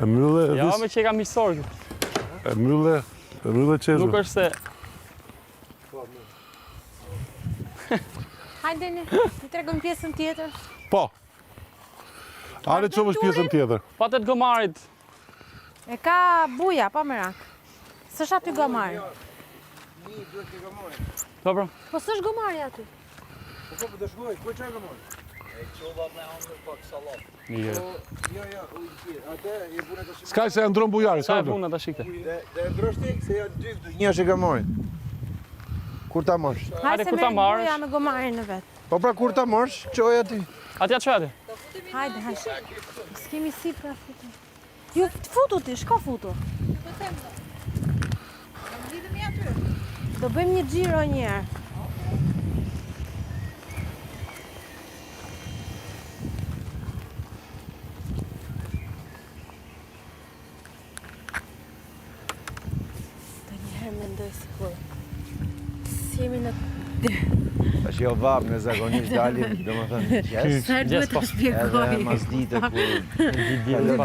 E mbyllë Ja, me që e kam miqësor. E mbyllë qezë. Nuk është se... Hajdeni, të tregojmë pjesën tjetër. Po. Ale që është pjesën tjetër. Patet gomarit. E ka buja, pa merak. S'është aty gomari. Po, bro. Po s'është gomari aty. Po do shkoj, ku çaj gomari? E çova me hënë pak sallat. Mirë. Jo, atë e bune tash. Skaj se e ndron bujari, Sa sa e puna ta shikte. Dhe ndrosh ti se janë dy këtu. Një është e gomarit. Kur ta marrësh? Hajde, se kur ta merr marrësh? buja me gomarin në vet. Po pra kur ta marrësh, çoj aty. Atja që ati? Hajde. S'kemi si pra futu. Ju futu ti, shko futu. Do bëjmë një xhiro një herë. Të njëherë mendoj sikur si jemi në Tash jo vap në zakonisht dalim, domethënë qes. sa duhet të shpjegoj. Edhe mas dite ku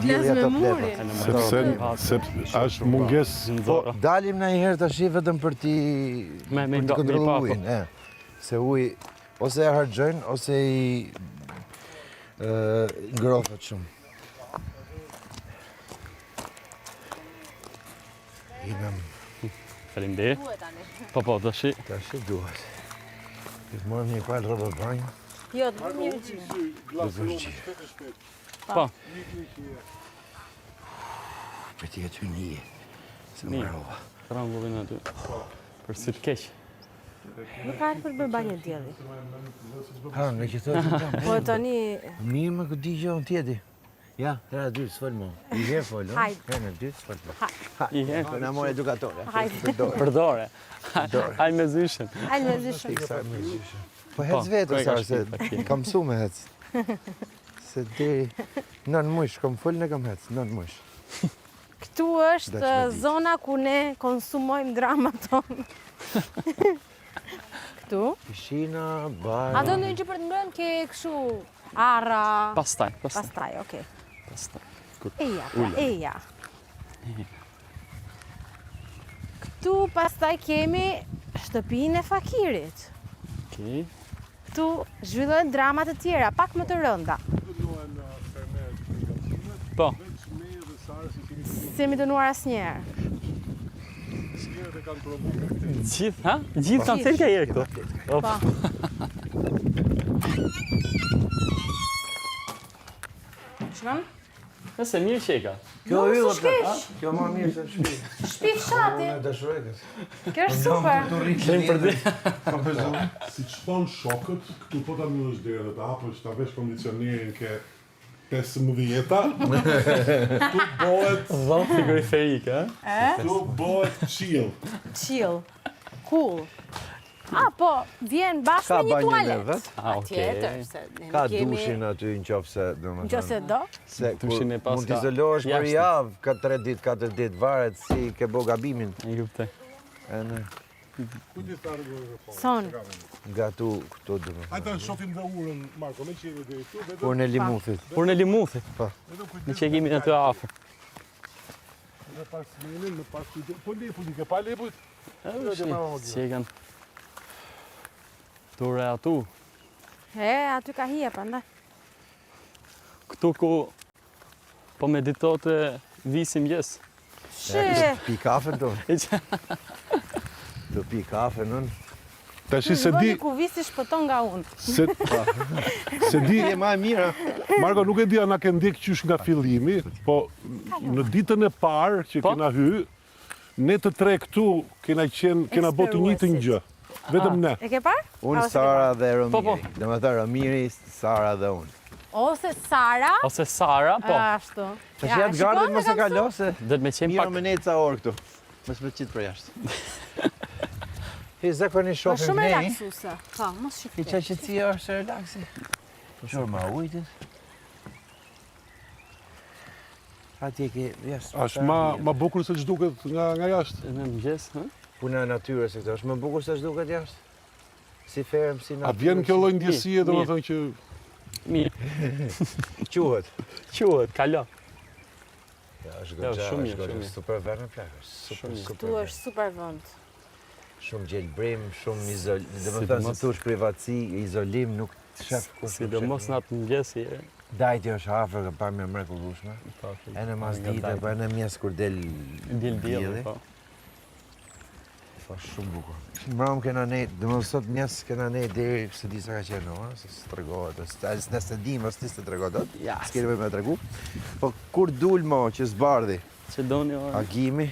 Vles me murin. Sepse është munges. Po dalim në një herë tash vetëm për ti Me për të kontrolluar ujin, se uji ose e harxojnë ose i ngrohet shumë. Faleminderit. Po, tash. Tash duhet. Të marrim një palë rrobë banjë. Jo, të bëjmë një xhiro. Po. Për ti aty nije. Se Nije. marrova. Rangullin aty. Për si të keq. Nuk ka për bërë banjë dielli. Ha, në që thotë. Po tani Mirë më këtë di gjë tjeti. Ja, hera dy, s'fol më. I herë fol, no? Hajde. Herë në dy, s'fol më. I herë. Po na mor edukatore. Hajde. Përdore. Hajde me zyshën. Hajde me zishëm. Po hec vetë, e ka sa se shpirë, kam mësu me hec. Se deri 9 muaj, kam fol në kam hec, 9 muaj. Këtu është Daq me ditë. zona ku ne konsumojmë dramat tonë. Këtu. Piscina, bar. A do ndonjë që për të mbrëm ke kështu arra. Pastaj. Pastaj, okay. Pastaj. Eja, pra, eja. Këtu pastaj kemi shtëpinë e fakirit. Okej. Këtu zhvillohen dramat e tjera, pak më të rënda. Po. S'jemi dënuar asnjëherë. Gjithë, ha? Gjithë kanë thënë ka herë këtu. Po. Shkon? Nëse mirë qeka. Kjo Jo, yll, s'u shkeq. kjo më mirë se në shtëpi. Shtëpi fshati. Unë dashuroj këtë. Kjo është super. Kemi për dhe. Si që thonë shokët, këtu po ta mbyllësh derën dhe ta hapësh, ta vesh kondicionerin ke 15-ta, tu bëhet, Vallë frigoriferik, ha? tu bëhet chill. Chill. Cool. Po, vjen bashkë Ka me një banjën e tualet. vet? Tjetër, se ne Ka kemi... dushin aty në qofse, Nëse do. Se kur Dushin e pas mund t'i ka izolohesh për jashtë. javë, ka 3 ditë, 4 ditë, varet si ke bo gabimin. E kuptoj. E në Son. nga tu këto dhe më. Hajta shofim dhe urën, Marko, me qeve dhe këtu, vetëm Por në limuthit. Por në limuthit. vetëm kujdes. Në që kemi aty afër. Në pas menin, në pas kujdes. Po leput, i ke pa leput? Si e kanë. Ture atu. Aty ka hije, prandaj. Këtu ku po meditote visim gjes. Shi. Pi kafe tonë. E që Do pi kafe nën. Tash se di, Ku visi shpëton nga unë. se di, Je ma e mira. Marko, nuk e di a na ke ndjek qysh nga fillimi, po në ditën e parë që Po? kena hy, ne të tre këtu kena bërë të njëjtën gjë. Vetëm ne. E ke parë? Unë, Ose ke Sara dhe Po, po. Romiri. Dhe më thë Romiri, Sara dhe unë. Ose Sara. ose Sara, po. Ashtu. Tash jatë gardet mos e kalo se Dhe me qenë mira pak. me neca orë këtu. Mos me qitë për jashtë. Hi zakonisht Po shohim shumë ne. relaksuese. Po, mos I shifte. qa qëtësia është relaksi. Shorë ma ujtës. Atje ke jashtë. Është ma bukur se ç'duket nga jashtë. Në mëngjes, hë? Puna e natyrës e këto, është më bukur se ç'duket jashtë. Si ferm, si natyrë. A vjen kjo lloj ndjesie, Mirë, domethënë që Mirë. Quhet. Quhet, kalo. Ja, është Jo, goxha, shumë është goxha, mirë. super vend në plak, është super, Tu super është super vend. Shumë gjelbrim, shumë izolim, dhe më thënë Sidomos- se tu është privatësi, izolim, nuk të shef kush. Sidomos në atë mëngjesi. Dajti është afër, ka pamje mrekullueshme. E në mas dite, po e në mjes kur del Dielli, po. Po shumë bukur. Mbrëm kena ne, dhe më sot mjes kena ne deri se di sa ka qenë, se së tregohet, nëse dim, as ti se tregohet dot, Ja, s'keni me tregu. Po kur dul mo që s'bardhi, Që doni, o. agimi,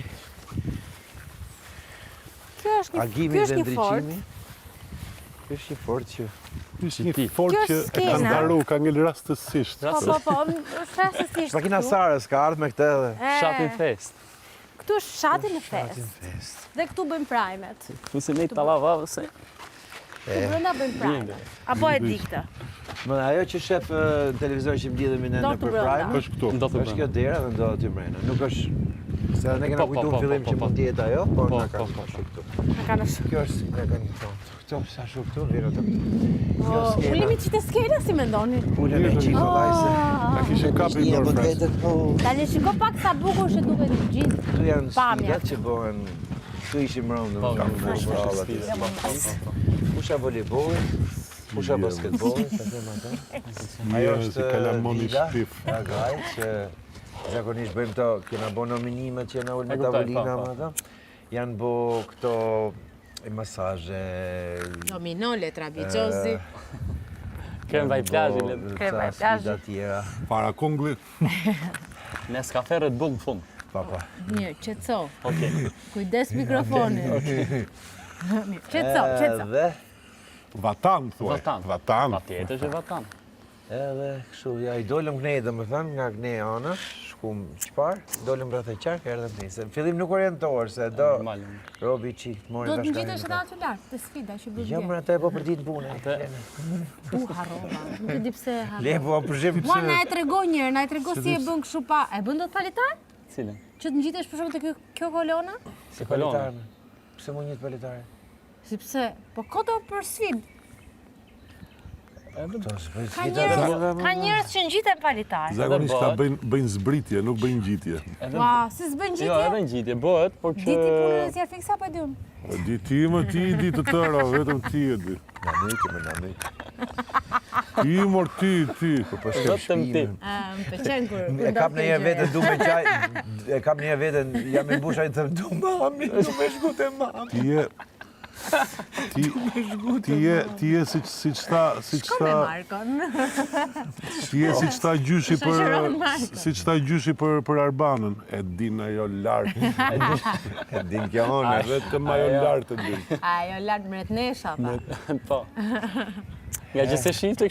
Kjo është agimi kjo dhe është një fort. ndriçimi. Kjo është një fort që Ishtë një Ti. fort Kjo që e ka skena. ndaru, ka ngel rastësisht. Po, rastësisht. makina këtu. Sarës ka ardhur me këtë edhe. E, Shatin fest. Këtu është shati në Shatin fest. fest. Dhe këtu bëjmë primet. Këtu si ne talava, se... Këtu brenda bëjmë primet. Apo e di këtë. Më ajo që shef në televizor që mbledhemi ne Do në të për brenda. Prime, Është këtu. Ndo të është kjo bëndë. dera dhe ndo aty mrena. Nuk është se ne kena Po, kujtu po, në fillim po, që po, mund të jetë ajo, po Po, na ka po, shku po. këtu. Në kanë është. Kjo është ne kanë thonë. Këto sa shku këtu, vjen ato këtu. Ulimi që të skena si mendoni? Ulem me qiko vajze. Ta kishin kapi Një dorë më fest. vetët, po. Tani shiko pak sa bukur që duket gjithë. Tu janë Pamja. sfidat që bëhen, tu ishim rëndë Po, në kampë po, futbollat. Pusha voleybolli, pusha basketbolli, ta them atë. Ajo Mirë, si është kalamoni Vila, shpif. Agaj, që zakonisht bëjmë këto, kena bo nominimet që jena ullë me E kuptoj, tavolina, po, më ato. Janë bo këto masazhe, Domino, letra biciozi. Krem vaj plazhi, Krem vaj plazhi. plazhi. Tjera, Para konglit. Nescafe Red Bull në fund. papa. Mirë, qetso. Okej. Kujdes mikrofonin. Mirë, qetso. Edhe, Vatan, thuaj. Vatan. Vatan. Patjetër që vatan. edhe, kështu, ja, i dolëm kënej, dhe më thënë, nga kënej ana, shkum qpar, dolëm rreth e qark, erdhëm nisë. Në fillim nuk orientohesh, se do, Normal. robi qik, të mori Do të bashkarin. ngjitesh edhe aty lart, te sfida që bëj. Jo, më atë e po për ditë punë. Harrova. Nuk e di pse harrova. Le, po përzhim Mua na pse. e tregoj njëherë, na e trego si e bën kështu pa. E bën dot palitar? Cilën? Që të ngjitesh për shkak të kjo kolona? Si kolona. palitarë. Pse mu njët palitare? Sepse po kodo për sfidë. Këto s'bëj Ka sfida. njerëz që ngjiten palitar. Zakonisht bëhet. ta bëjnë zbritje, nuk bëjnë gjitje. Ua, si s'bën Jo, gjitje? edhe në gjitje bëhet, por që... Diti punën e zjarë fiksa po e diun. Di ti më ti, di të tëra, vetëm ti e di. Na nëjti, me na nëjti. Ti, mor, ti. Po shkem Vetëm ti. shpime. Më pëlqen kur E kam në herë vetën du me qaj, e kam në herë vetën, jam i mbusha i thëmë, du mami, du me shkute mami. Ti je si qëta, Shko me Markon. ti je si qëta gjyshi Shoqëron Markon. si qëta gjyshi për Arbanën. E din ajo lartë. E din kjo onë. Vetëm ajo lartë e din. Ajo lart mretnesha tha. Po. Nga që se shifte